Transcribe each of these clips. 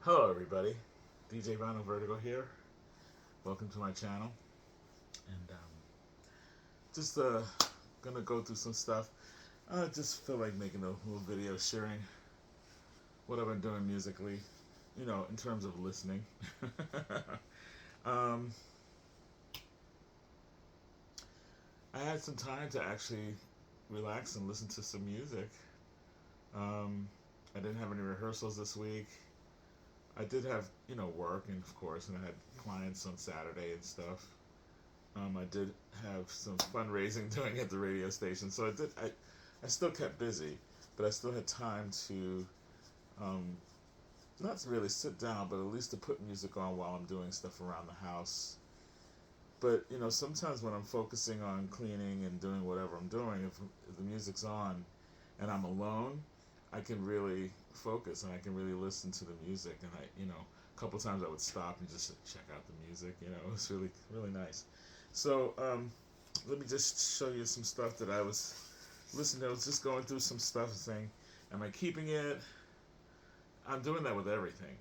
Hello, everybody. DJ Vinyl Vertigo here. Welcome to my channel. And just gonna go through some stuff. I just feel like making a little video sharing what I've been doing musically, in terms of listening. um, I had some time to actually relax and listen to some music. Um, I didn't have any rehearsals this week. I did have, work, and of course, and I had clients on Saturday and stuff. I did have some fundraising doing at the radio station, so I still kept busy, but I still had time to, um, not to really sit down, but at least to put music on while I'm doing stuff around the house. But sometimes when I'm focusing on cleaning and doing whatever I'm doing, if the music's on and I'm alone, I can really focus and I can really listen to the music. And a couple times I would stop and just check out the music. It was really really nice. So let me just show you some stuff that I was listening to. I was just going through some stuff saying, am I keeping it? I'm doing that with everything.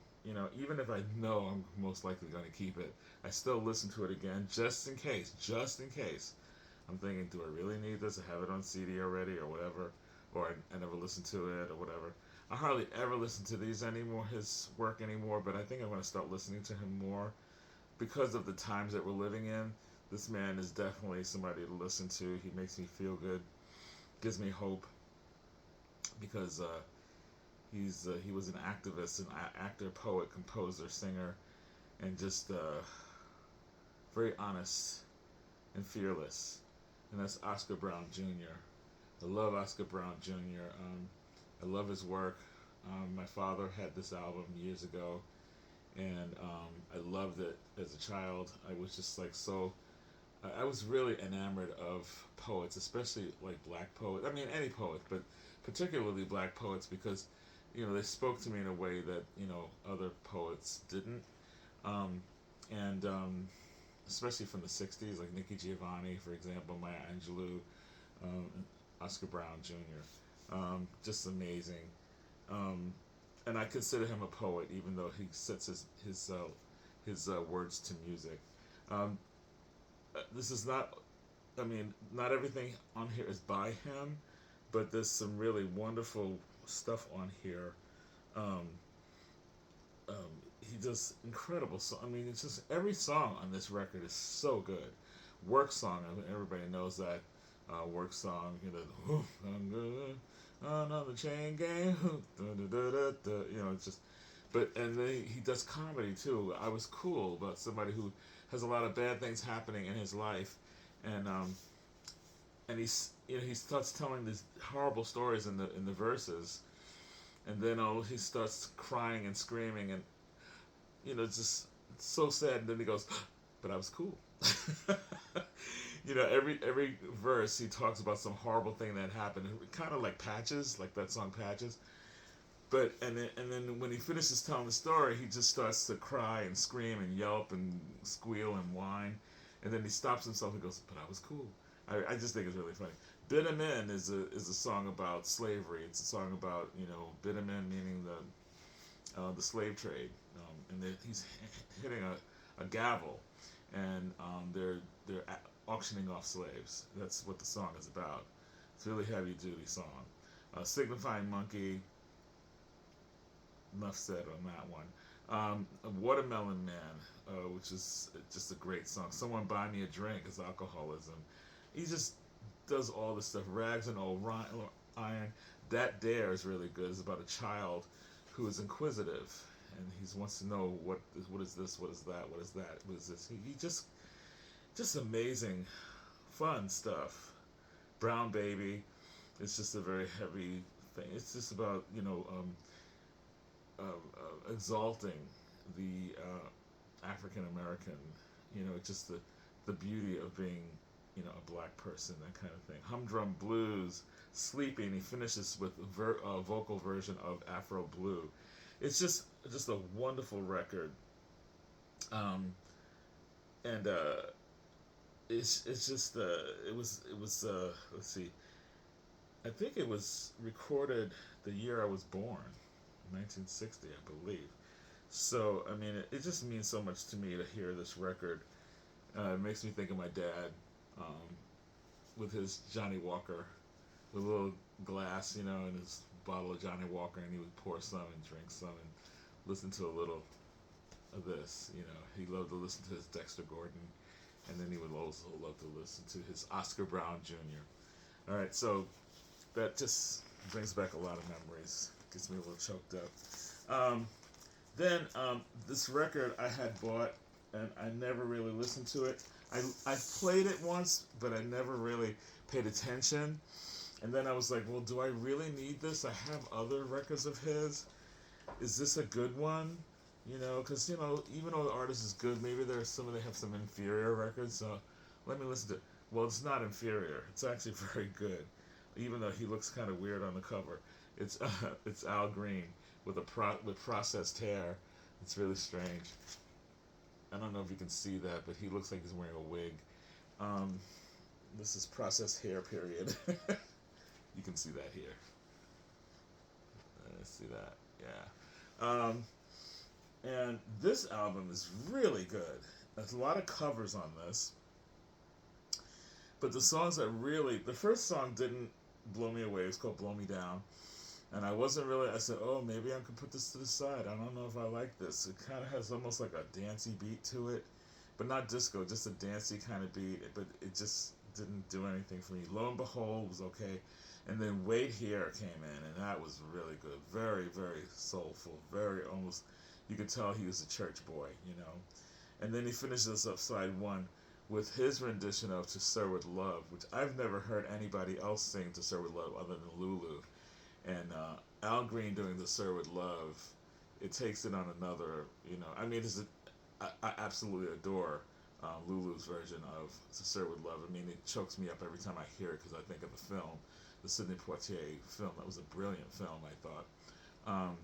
Even if I know I'm most likely going to keep it, I still listen to it again just in case. Just in case. I'm thinking, do I really need this? I have it on CD already or whatever. Or I never listened to it or whatever. I hardly ever listen to these anymore, his work anymore, but I think I'm going to start listening to him more because of the times that we're living in. This man is definitely somebody to listen to. He makes me feel good, gives me hope because he was an activist, an actor, poet, composer, singer, and just very honest and fearless. And that's Oscar Brown Jr. I love Oscar Brown Jr. I love his work. My father had this album years ago, and I loved it as a child. I was just like so. I was really enamored of poets, especially like black poets. I mean, any poet, but particularly black poets because they spoke to me in a way that other poets didn't. Um, and especially from the '60s, like Nikki Giovanni, for example, Maya Angelou, um, Oscar Brown Jr. Just amazing. Um, and I consider him a poet, even though he sets his words to music. Um, this is not. I mean, not everything on here is by him, but there's some really wonderful stuff on here. Um, um, he does incredible. So I mean, it's just every song on this record is so good. Work song, I mean, everybody knows that work song. I'm good. Another chain gang. It's just. But and then he does comedy too. I was cool about somebody who has a lot of bad things happening in his life, and he starts telling these horrible stories in the verses, and then he starts crying and screaming, and it's just so sad. And then he goes, "But I was cool." Every verse he talks about some horrible thing that happened, kind of like Patches, like that song Patches. But and then when he finishes telling the story, he just starts to cry and scream and yelp and squeal and whine, and then he stops himself and goes, "But I was cool." I just think it's really funny. Bitter Men is a song about slavery. It's a song about bitter men meaning the slave trade, and he's hitting a gavel, and they're auctioning off slaves. That's what the song is about. It's a really heavy duty song. Signifying Monkey. Enough said on that one. Watermelon Man, which is just a great song. Someone Buy Me a Drink is alcoholism. He just does all this stuff. Rags and Old Iron. That Dare is really good. It's about a child who is inquisitive and he wants to know what is this, what is that, what is that, what is this. He just amazing, fun stuff. Brown Baby. It's just a very heavy thing. It's just about exalting the African American, just the beauty of being, a black person, that kind of thing. Humdrum Blues, Sleeping. He finishes with a vocal version of Afro Blue. It's just a wonderful record, um, and it's just it was let's see, I think it was recorded the year I was born, 1960, I believe. So I mean, it just means so much to me to hear this record. It makes me think of my dad, um, with his Johnny Walker, with a little glass, and his bottle of Johnny Walker, and he would pour some and drink some and listen to a little of this. He loved to listen to his Dexter Gordon, and then he would also love to listen to his Oscar Brown Jr. All right, so that just brings back a lot of memories. Gets me a little choked up. Then this record I had bought, and I never really listened to it. I played it once, but I never really paid attention. And then I was like, well, do I really need this? I have other records of his. Is this a good one? Because even though the artist is good, maybe there's some of they have some inferior records. So let me listen to it. Well, it's not inferior. It's actually very good, even though he looks kind of weird on the cover. It's it's Al Green with processed hair. It's really strange. I don't know if you can see that, but he looks like he's wearing a wig. Um, this is processed hair, period. You can see that here. See that? Yeah. And this album is really good. There's a lot of covers on this. But the songs that the first song didn't blow me away. It's called Blow Me Down. And I wasn't really, I said, oh, maybe I could put this to the side. I don't know if I like this. It kind of has almost like a dancey beat to it. But not disco, just a dancey kind of beat. But it just didn't do anything for me. Lo and Behold was okay. And then Wait Here came in, and that was really good. Very, very soulful. Very almost, you could tell he was a church boy. And then he finishes up side one with his rendition of To Sir With Love, which I've never heard anybody else sing To Sir With Love other than Lulu. And Al Green doing The Sir With Love, it takes it on another. I mean, I absolutely adore Lulu's version of To Sir With Love. I mean, it chokes me up every time I hear it because I think of the film, the Sidney Poitier film. That was a brilliant film, I thought.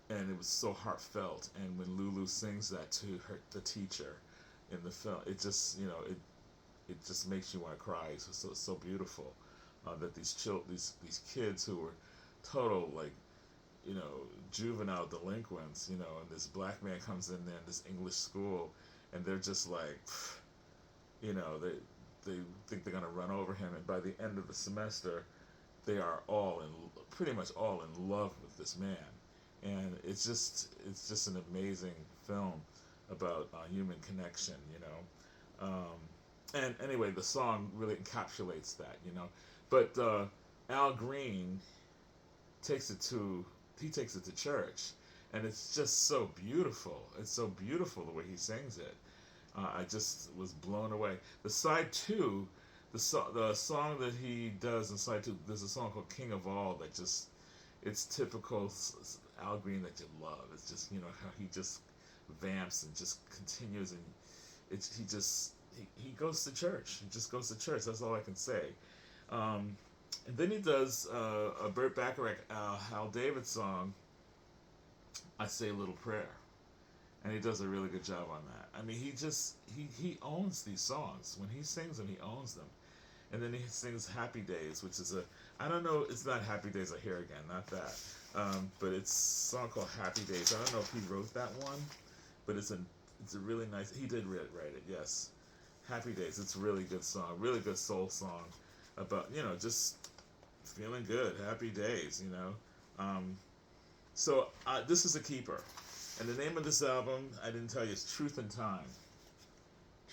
And it was so heartfelt. And when Lulu sings that to the teacher in the film, it just, it just makes you want to cry. It's so beautiful that these kids who were total, like, juvenile delinquents, and this black man comes in there in this English school, and they're just like, they think they're gonna run over him, and by the end of the semester, they are pretty much all in love with this man, and it's just an amazing film about human connection. And anyway, the song really encapsulates that. But Al Green takes it to church, and it's just so beautiful. It's so beautiful the way he sings it. I just was blown away. The side two, the song that he does in side two, there's a song called King of All that just, it's typical Al Green that you love. It's just, how he just vamps and just continues, and he goes to church. He just goes to church. That's all I can say. And then he does a Burt Bacharach, Hal David song, I Say a Little Prayer. And he does a really good job on that. I mean, he owns these songs. When he sings them, he owns them. And then he sings Happy Days, which is I don't know, it's not Happy Days I Hear Again, not that. But it's a song called Happy Days. I don't know if he wrote that one, but it's a really nice, he did write it, yes. Happy Days, it's a really good song, really good soul song about, just feeling good, happy days. So this is a keeper. And the name of this album, I didn't tell you, is Truth and Time.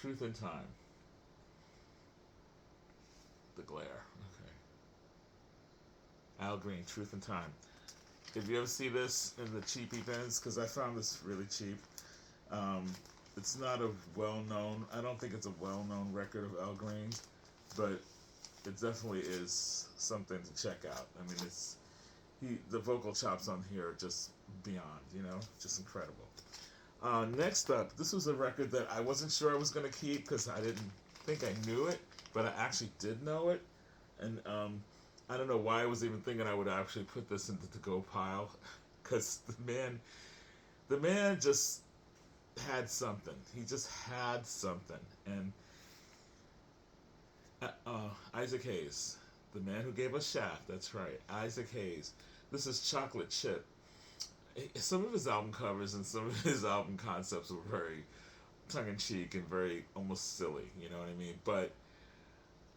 Truth and Time. The glare. Okay. Al Green, Truth and Time. If you ever see this in the cheapy bins, because I found this really cheap, it's not a well-known, I don't think it's a well-known record of Al Green, but it definitely is something to check out. I mean, the vocal chops on here are just beyond, just incredible. Next up, this was a record that I wasn't sure I was going to keep because I didn't think I knew it, but I actually did know it. And I don't know why I was even thinking I would actually put this into the go pile, because the man just had something. He just had something. And Isaac Hayes, the man who gave us Shaft, that's right, Isaac Hayes. This is Chocolate Chip. some of his album covers and some of his album concepts were very tongue in cheek and very almost silly. You know what I mean? But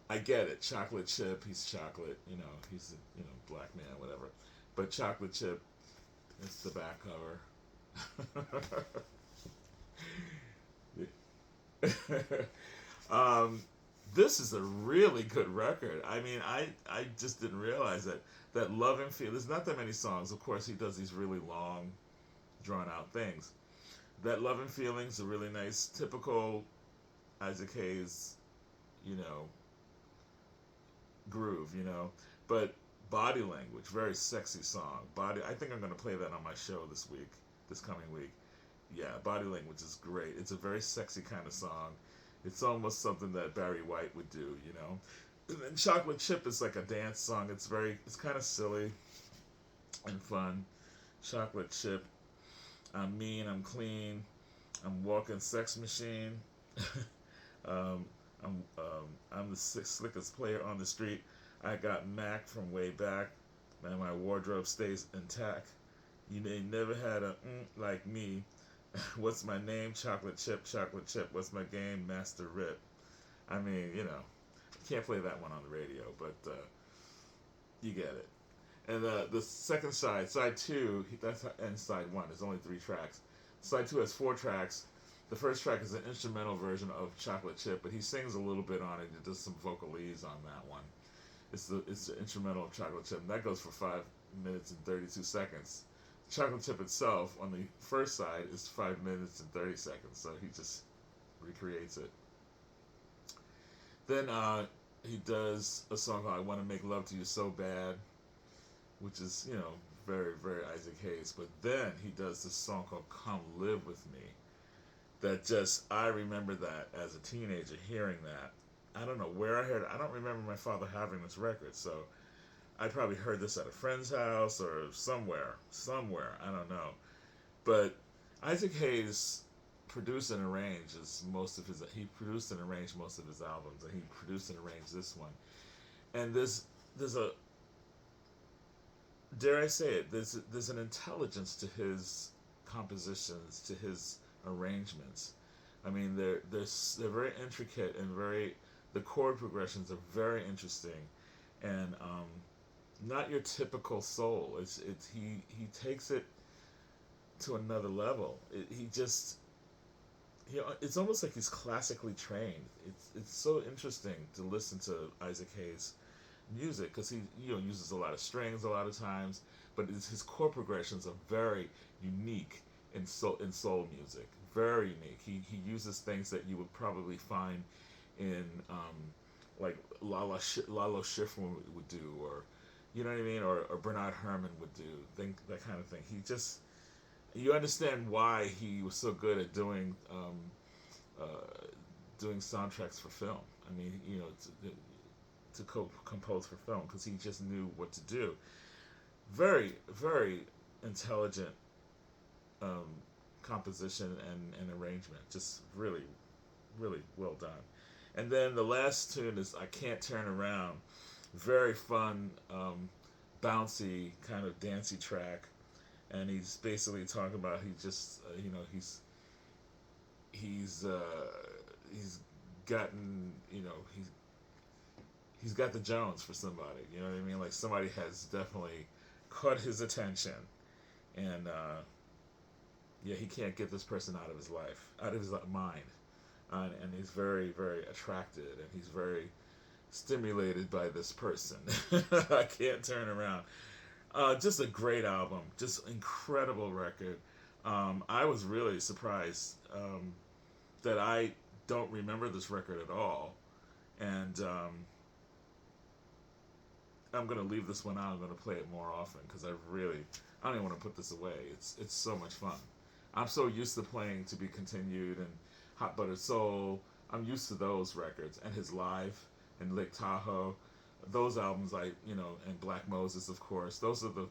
I get it. Chocolate chip. He's chocolate. You know, he's a black man, whatever. But chocolate chip. It's the back cover. um, this is a really good record. I mean, I just didn't realize that Love and Feel. There's not that many songs. Of course, he does these really long, drawn out things. That Love and Feelings a really nice, typical Isaac Hayes, you know, groove. But Body Language, very sexy song. Body. I think I'm gonna play that on my show this coming week. Yeah, Body Language is great. It's a very sexy kind of song. It's almost something that Barry White would do. And then Chocolate Chip is like a dance song. It's kind of silly and fun. Chocolate Chip. I'm mean. I'm clean. I'm walking sex machine. um, I'm the slickest player on the street. I got Mac from way back, and my wardrobe stays intact. You may never had a like me. What's my name? Chocolate Chip, Chocolate Chip. What's my game? Master Rip. I mean, can't play that one on the radio, but you get it. And the second side two, and side one, there's only 3 tracks. Side two has 4 tracks. The first track is an instrumental version of Chocolate Chip, but he sings a little bit on it. He does some vocalese on that one. It's the instrumental of Chocolate Chip, and that goes for 5 minutes and 32 seconds. Chocolate Chip itself on the first side is 5 minutes and 30 seconds, so he just recreates it. Then he does a song called "I Want to Make Love to You So Bad," which is very very Isaac Hayes. But then he does this song called "Come Live with Me." That I remember that as a teenager hearing that. I don't know where I heard it. I don't remember my father having this record, so I probably heard this at a friend's house or somewhere. I don't know. But Isaac Hayes produced and arranged he produced and arranged most of his albums, and he produced and arranged this one. And there's a, dare I say it, there's an intelligence to his compositions, to his arrangements. I mean, they're very intricate and the chord progressions are very interesting, and not your typical soul. He takes it to another level. It's almost like he's classically trained. It's so interesting to listen to Isaac Hayes' music because he uses a lot of strings a lot of times, but his chord progressions are very unique in soul music. Very unique. He uses things that you would probably find in like Lalo Schifrin would do, or you know what I mean, or Bernard Herrmann would do, that kind of thing. You understand why he was so good at doing soundtracks for film. I mean, to compose for film, because he just knew what to do. Very, very intelligent composition and arrangement. Just really, really well done. And then the last tune is "I Can't Turn Around." Very fun, bouncy, kind of dancey track. And he's basically talking about he's gotten he's got the Jones for somebody. You know what I mean? Like somebody has definitely caught his attention, and he can't get this person out of his life, out of his mind, and he's very very attracted, and he's very stimulated by this person. I can't turn around. Just a great album, just incredible record. I was really surprised that I don't remember this record at all, and I'm gonna leave this one out. I'm gonna play it more often because I don't even want to put this away. It's so much fun. I'm so used to playing To Be Continued and Hot Buttered Soul. I'm used to those records and his live and Lake Tahoe. Those albums, and Black Moses, of course. Those are the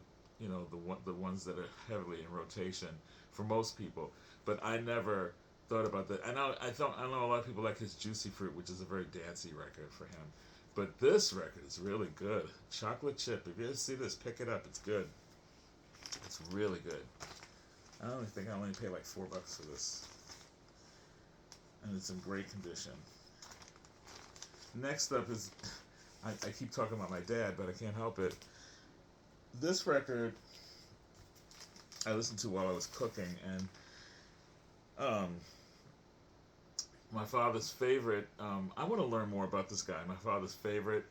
ones that are heavily in rotation for most people. But I never thought about that. I know a lot of people like his Juicy Fruit, which is a very dancey record for him. But this record is really good. Chocolate Chip. If you ever see this, pick it up. It's good. It's really good. I only think I only paid like $4 for this, and it's in great condition. Next up is, I keep talking about my dad, but I can't help it. This record I listened to while I was cooking, and um, my father's favorite. I want to learn more about this guy. My father's favorite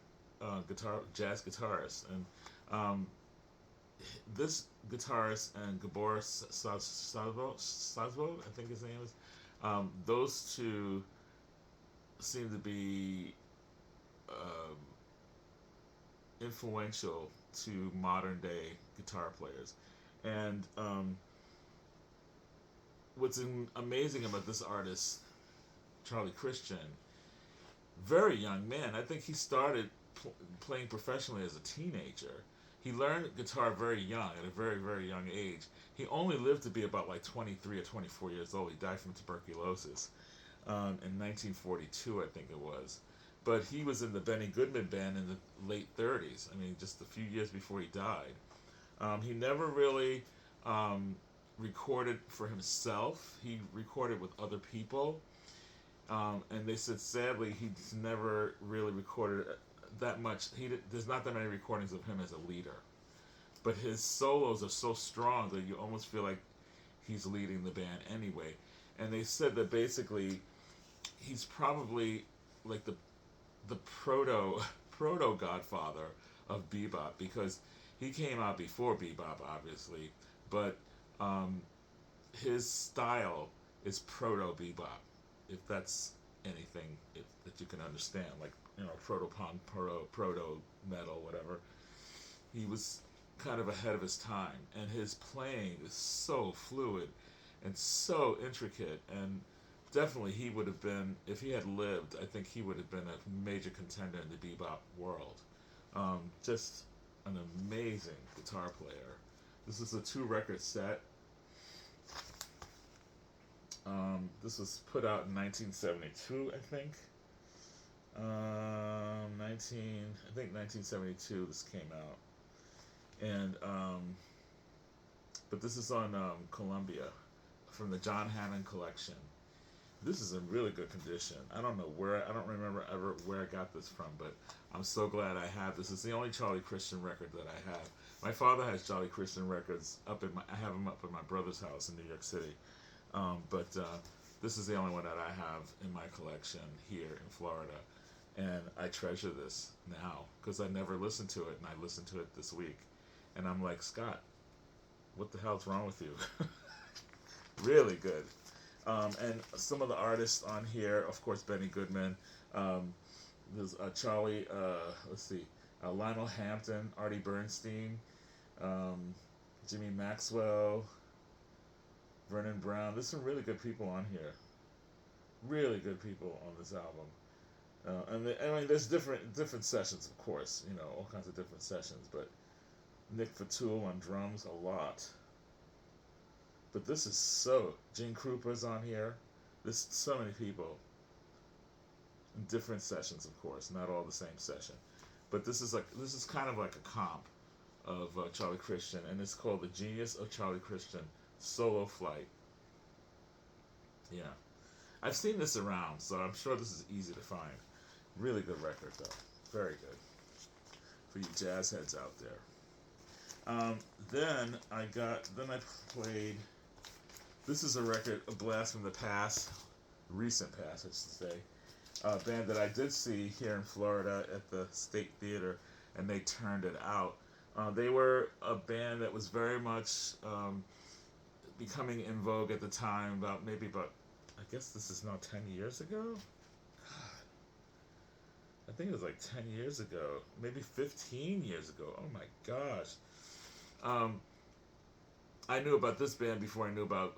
jazz guitarist, and um, this guitarist and Gabor Sazvo, I think his name is. Those two seem to be um, influential to modern day guitar players. And what's amazing about this artist, Charlie Christian, very young man. I think he started playing professionally as a teenager. He learned guitar very young, at a very, very young age. He only lived to be about like 23 or 24 years old. He died from tuberculosis in 1942, I think it was. But he was in the Benny Goodman band in the late 30s. I mean, just a few years before he died. He never really recorded for himself. He recorded with other people. And they said, sadly, he's never really recorded that much. There's not that many recordings of him as a leader. But his solos are so strong that you almost feel like he's leading the band anyway. And they said that basically he's probably like the proto godfather of bebop, because he came out before bebop, obviously, but his style is proto bebop, if that's anything that you can understand, like, proto punk, proto metal, whatever. He was kind of ahead of his time, and his playing is so fluid and so intricate, and definitely he would have been, if he had lived, I think he would have been a major contender in the bebop world. Just an amazing guitar player. This is a 2-record set. This was put out in 1972, I think. I think 1972 this came out. And, but this is on Columbia, from the John Hammond collection. This is in really good condition. I don't remember ever where I got this from, but I'm so glad I have this. It's the only Charlie Christian record that I have. My father has Charlie Christian records I have them up in my brother's house in New York City. But this is the only one that I have in my collection here in Florida. And I treasure this now because I never listened to it, and I listened to it this week. And I'm like, Scott, what the hell's wrong with you? Really good. And some of the artists on here, of course, Benny Goodman. There's Charlie, Lionel Hampton, Artie Bernstein, Jimmy Maxwell, Vernon Brown. There's some really good people on here. Really good people on this album. There's different sessions, of course. All kinds of different sessions. But Nick Fatul on drums, a lot. But this is Gene Krupa's on here. There's so many people. In different sessions, of course, not all the same session. But this is kind of like a comp of Charlie Christian, and it's called The Genius of Charlie Christian Solo Flight. Yeah. I've seen this around, so I'm sure this is easy to find. Really good record, though. Very good. For you jazz heads out there. Then I played. This is a record, a blast from the past, recent past, I should say. A band that I did see here in Florida at the State Theater, and they turned it out. They were a band that was very much becoming in vogue at the time, about, I guess this is now 10 years ago? God. I think it was like 10 years ago, maybe 15 years ago. Oh my gosh. I knew about this band before I knew about,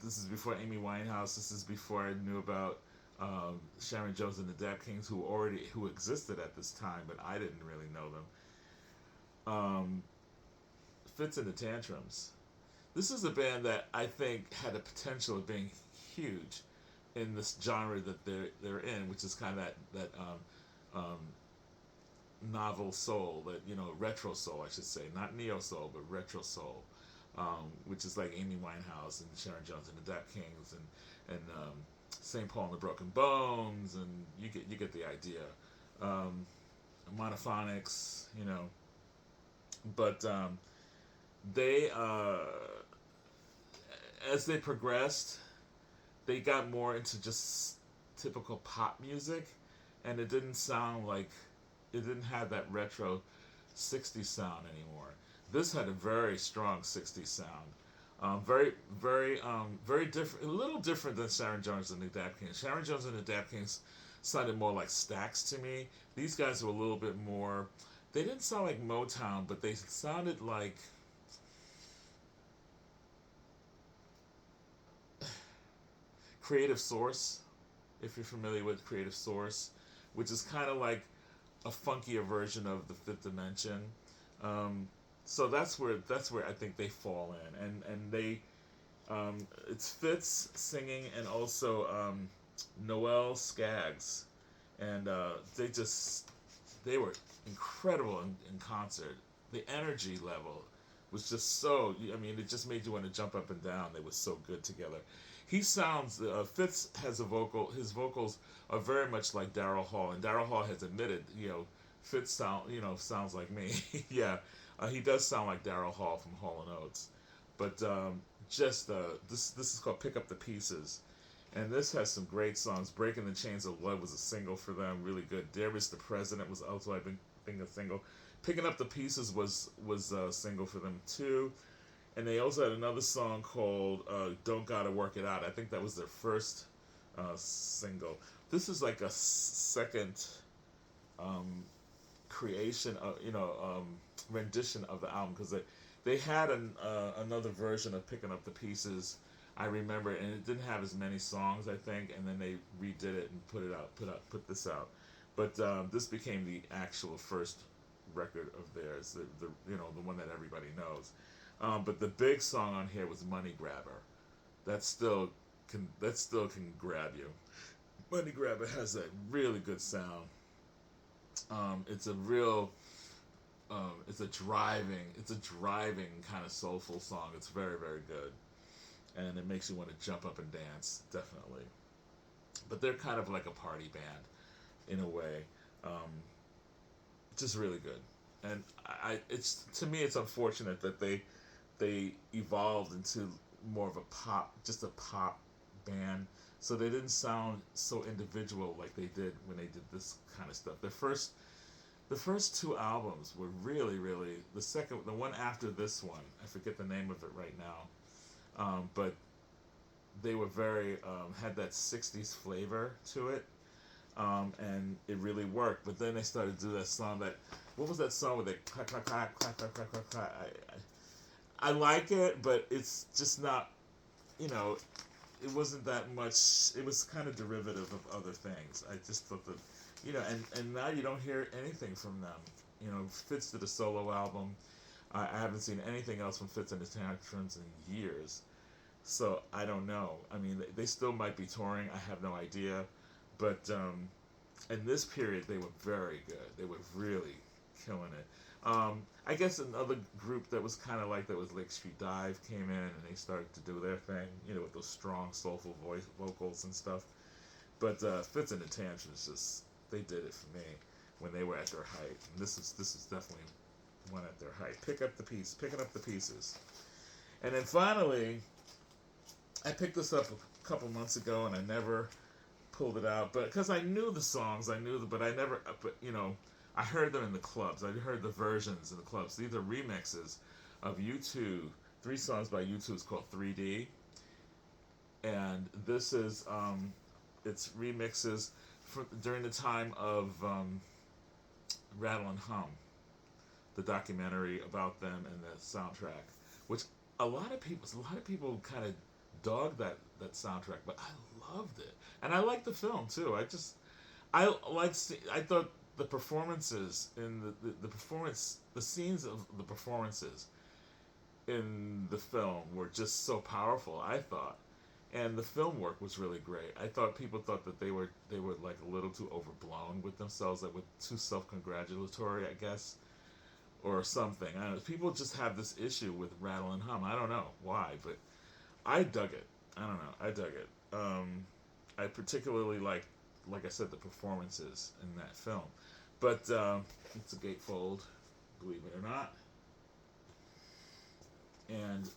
this is before Amy Winehouse, this is before I knew about Sharon Jones and the Dap Kings, who existed at this time, but I didn't really know them. Fits in the Tantrums. This is a band that I think had a potential of being huge in this genre that they're in, which is kind of that novel soul, that retro soul, I should say, not neo soul, but retro soul. which is like Amy Winehouse and Sharon Jones and the Dap Kings and St. Paul and the Broken Bones, and you get the idea. Um, Monophonics, but they as they progressed, they got more into just typical pop music, and it didn't have that retro '60s sound anymore. This had a very strong '60s sound. Very different, a little different than Sharon Jones and the Dap Kings. Sharon Jones and the Dap Kings sounded more like Stax to me. These guys were a little bit more. They didn't sound like Motown, but they sounded like Creative Source, if you're familiar with Creative Source, which is kind of like a funkier version of the Fifth Dimension. Um, so that's where I think they fall in, and they it's Fitz singing and also Noel Skaggs, and they were incredible in concert. The energy level was just so. I mean, it just made you want to jump up and down. They were so good together. He sounds. Fitz has a vocal. His vocals are very much like Daryl Hall, and Daryl Hall has admitted, Fitz sounds like me. Yeah, he does sound like Daryl Hall from Hall and Oates, but just this is called "Pick Up the Pieces," and this has some great songs. "Breaking the Chains of Love" was a single for them, really good. "Darius the President" was also, I think, a single. "Picking Up the Pieces" was a single for them too, and they also had another song called "Don't Gotta Work It Out." I think that was their first single. This is like a second um, creation, rendition of the album, because they had another version of "Picking Up the Pieces." I remember, and it didn't have as many songs, I think, and then they redid it and put this out. But this became the actual first record of theirs, the one that everybody knows. But the big song on here was "Money Grabber." That still can grab you. "Money Grabber" has that really good sound. It's a real it's a driving kind of soulful song. It's very, very good, and it makes you want to jump up and dance, definitely. But they're kind of like a party band in a way. Um, just really good, and it's to me it's unfortunate that they evolved into more of a pop, just a pop band. So they didn't sound so individual like they did when they did this kind of stuff. The first two albums were really, really. The one after this one, I forget the name of it right now, but they were very had that '60s flavor to it, and it really worked. But then they started to do that song what was that song with it? Clack clack clack clack clack clack clack clack. I like it, but it's just not. You know, it wasn't that much. It was kind of derivative of other things. I just thought that, and now you don't hear anything from them. Fitz did a solo album. I haven't seen anything else from Fitz and his Tantrums in years. So I don't know. I mean, they still might be touring. I have no idea. But in this period, they were very good. They were really killing it. I guess another group that was kind of like that was Lake Street Dive came in and they started to do their thing, with those strong, soulful vocals and stuff. But Fitz and the Tantrums they did it for me when they were at their height. And this is definitely one at their height. Picking up the pieces. And then finally, I picked this up a couple months ago and I never pulled it out, but because I knew the songs, but I never, I heard them in the clubs. I heard the versions in the clubs. These are remixes of U2. 3 songs by U2 is called 3D, and this is it's remixes during the time of Rattle and Hum, the documentary about them and the soundtrack, which a lot of people kind of dogged that soundtrack, but I loved it, and I liked the film too. I thought the performances in the scenes of the performances in the film were just so powerful, I thought. And the film work was really great. I thought people thought that they were like a little too overblown with themselves, that were too self-congratulatory, I guess. or something. I don't know. People just have this issue with rattle and hum. I don't know why, but I dug it. I don't know. I dug it. I particularly like I said, the performances in that film. But it's a gatefold, believe it or not. And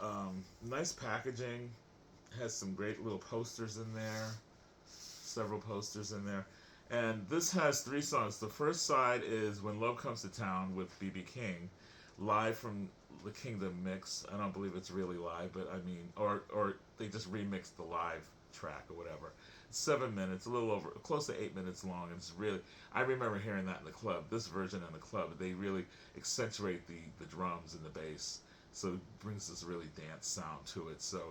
nice packaging. Has some great little posters in there. Several posters in there. And this has three songs. The first side is When Love Comes to Town with B.B. King, live from the Kingdom mix. I don't believe it's really live, but I mean, or they just remixed the live track or whatever. 7 minutes, a little over, close to 8 minutes long. And it's really, I remember hearing that in the club. This version in the club, they really accentuate the drums and the bass, so it brings this really dance sound to it. So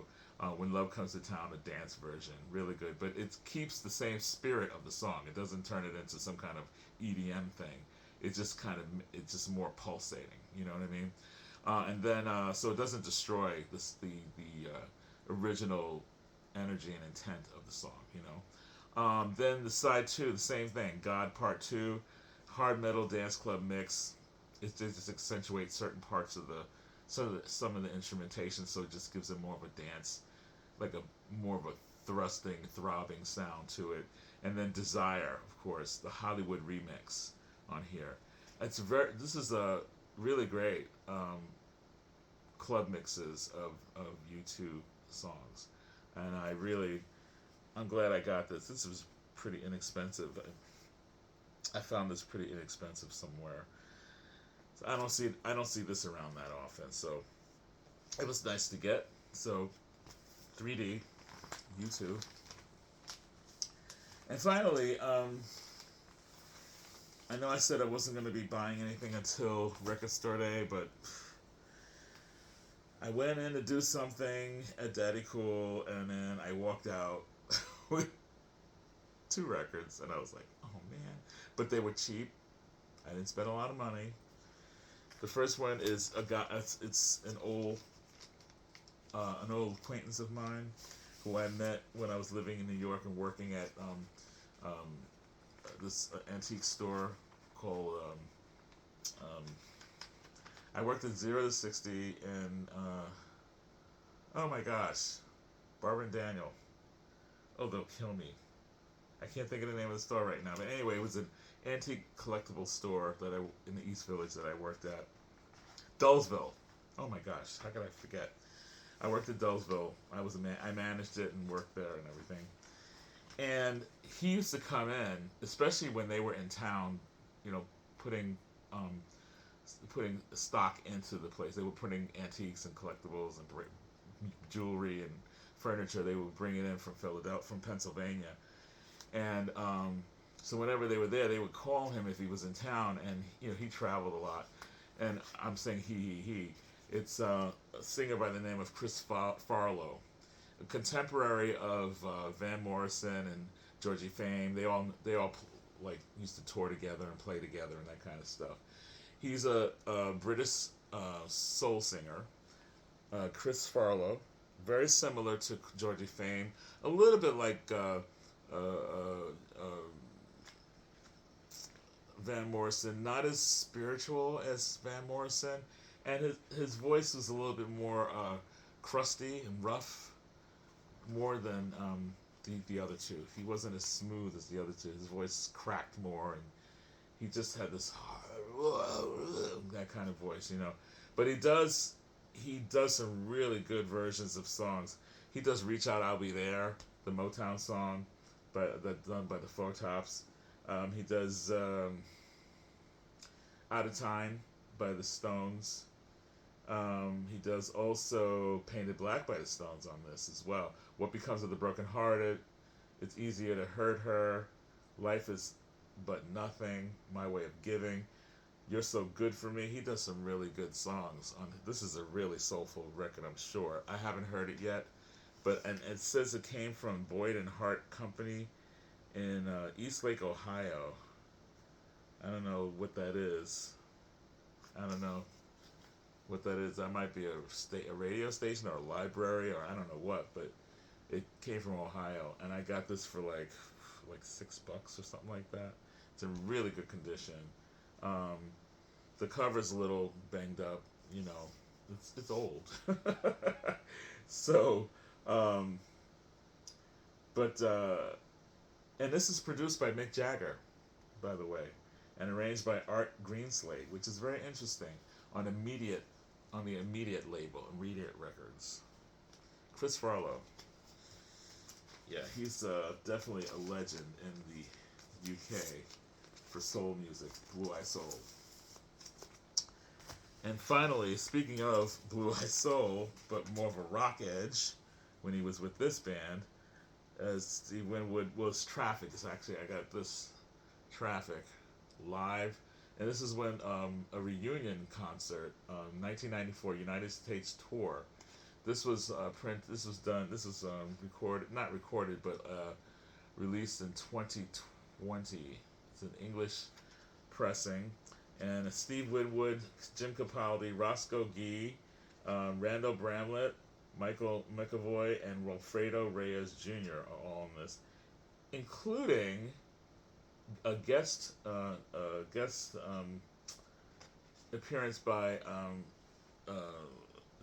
when Love Comes to Town, a dance version, really good. But it keeps the same spirit of the song. It doesn't turn it into some kind of EDM thing. It just kind of, it's just more pulsating. You know what I mean? And then so it doesn't destroy the original energy and intent of the song. You know. Then the side two, the same thing. God Part Two, hard metal dance club mix. It just accentuates certain parts of the some of the instrumentation, so it just gives it more of a dance, like a more of a thrusting, throbbing sound to it. And then Desire, of course, the Hollywood remix on here. It's very. This is a really great club mixes of U2 songs, and I'm glad I got this. This was pretty inexpensive. I found this pretty inexpensive somewhere. So I don't see this around that often. So it was nice to get. So 3D, U2. And finally, I know I said I wasn't going to be buying anything until Record Store Day, but I went in to do something at Daddy Cool, and then I walked out with two records, and I was like, oh man. But they were cheap. I didn't spend a lot of money. The first one is a guy. It's an old acquaintance of mine who I met when I was living in New York and working at um, this antique store called. I worked at 0 to 60 and oh my gosh, Barbara and Daniel. Oh, they'll kill me. I can't think of the name of the store right now. But anyway, it was an antique collectible store in the East Village that I worked at. Dullsville. Oh my gosh, how could I forget? I worked at Dullsville. I managed it and worked there and everything. And he used to come in, especially when they were in town, you know, putting um, putting stock into the place. They were putting antiques and collectibles and jewelry and furniture. They would bring it in from Philadelphia, from Pennsylvania, and so whenever they were there, they would call him if he was in town, and he traveled a lot. And I'm saying he. It's a singer by the name of Chris Farlow, a contemporary of Van Morrison and Georgie Fame. They all like used to tour together and play together and that kind of stuff. He's a British soul singer, Chris Farlow, very similar to Georgie Fame, a little bit like Van Morrison, not as spiritual as Van Morrison, and his voice was a little bit more crusty and rough, more than the other two. He wasn't as smooth as the other two. His voice cracked more, and he just had this that kind of voice. But he does some really good versions of songs. He does "Reach Out, I'll Be There," the Motown song, that done by the Four Tops. He does "Out of Time" by the Stones. He does also "Painted Black" by the Stones on this as well. "What Becomes of the Brokenhearted," "It's Easier to Hurt Her," "Life Is But Nothing," "My Way of Giving," "You're So Good for Me." He does some really good songs. This is a really soulful record, I'm sure. I haven't heard it yet, and it says it came from Boyd and Hart Company in Eastlake, Ohio. I don't know what that is. I don't know what that is. That might be a radio station or a library or I don't know what, but it came from Ohio, and I got this for like $6 or something like that. It's in really good condition. Um, The cover's a little banged up. You know, it's old. So, um, but and this is produced by Mick Jagger, by the way, and arranged by Art Greenslade, which is very interesting on the Immediate label, Immediate Records. Chris Farlow, yeah, he's definitely a legend in the UK for soul music, Blue Eye Soul. And finally, speaking of Blue Eye Soul, but more of a rock edge, when he was with this band, as Steve Winwood was Traffic. It's actually, I got this Traffic live, and this is when a reunion concert, 1994 United States tour. This was This was done. This was recorded, not recorded, but released in 2020. It's an English pressing, and Steve Winwood, Jim Capaldi, Roscoe Gee, Randall Bramlett, Michael McAvoy, and Wilfredo Reyes Jr. are all in this, including a guest appearance by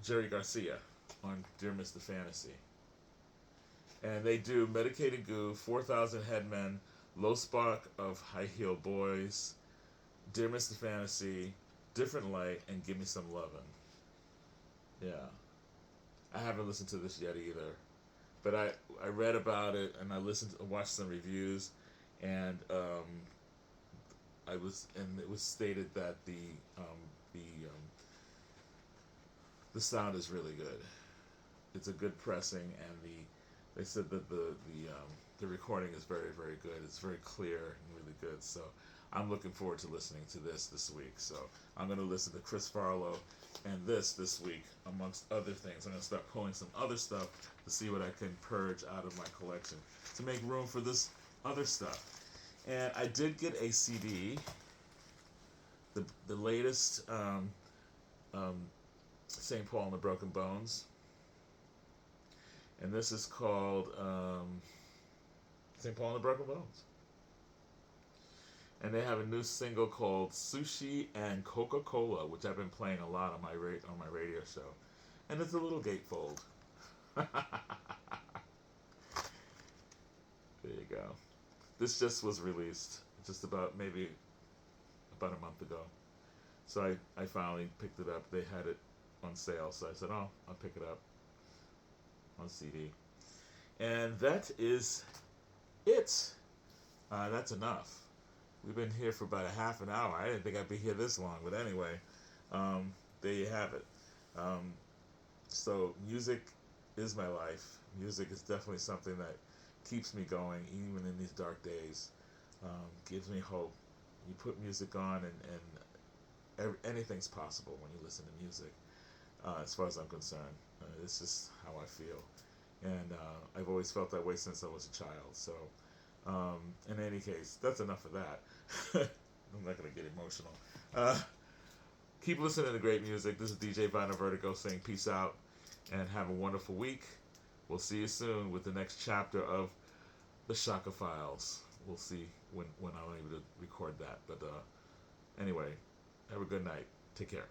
Jerry Garcia on Dear Mr. Fantasy. And they do Medicated Goo, 4,000 Headmen, Low Spark of High Heel Boys, Dear Mr. Fantasy, Different Light, and Give Me Some Lovin'. Yeah. I haven't listened to this yet either. But I read about it, and I watched some reviews, and it was stated that the the sound is really good. It's a good pressing, and they said that the recording is very, very good. It's very clear and really good. So I'm looking forward to listening to this week. So I'm going to listen to Chris Farlow and this week, amongst other things. I'm going to start pulling some other stuff to see what I can purge out of my collection to make room for this other stuff. And I did get a CD, the latest St. Paul and the Broken Bones. And this is called St. Paul and the Broken Bones. And they have a new single called Sushi and Coca-Cola, which I've been playing a lot on my radio show. And it's a little gatefold. There you go. This just was released just about a month ago. So I finally picked it up. They had it on sale, so I said, oh, I'll pick it up on CD. And that is it. That's enough. We've been here for about a half an hour. I didn't think I'd be here this long, but anyway, there you have it. So music is my life. Music is definitely something that keeps me going, even in these dark days. Gives me hope. You put music on, and anything's possible when you listen to music, as far as I'm concerned. It's just how I feel. And I've always felt that way since I was a child. So, in any case, that's enough of that. I'm not going to get emotional. Keep listening to great music. This is DJ Vinyl Vertigo saying peace out and have a wonderful week. We'll see you soon with the next chapter of the Shaka Files. We'll see when I'm able to record that. But anyway, have a good night. Take care.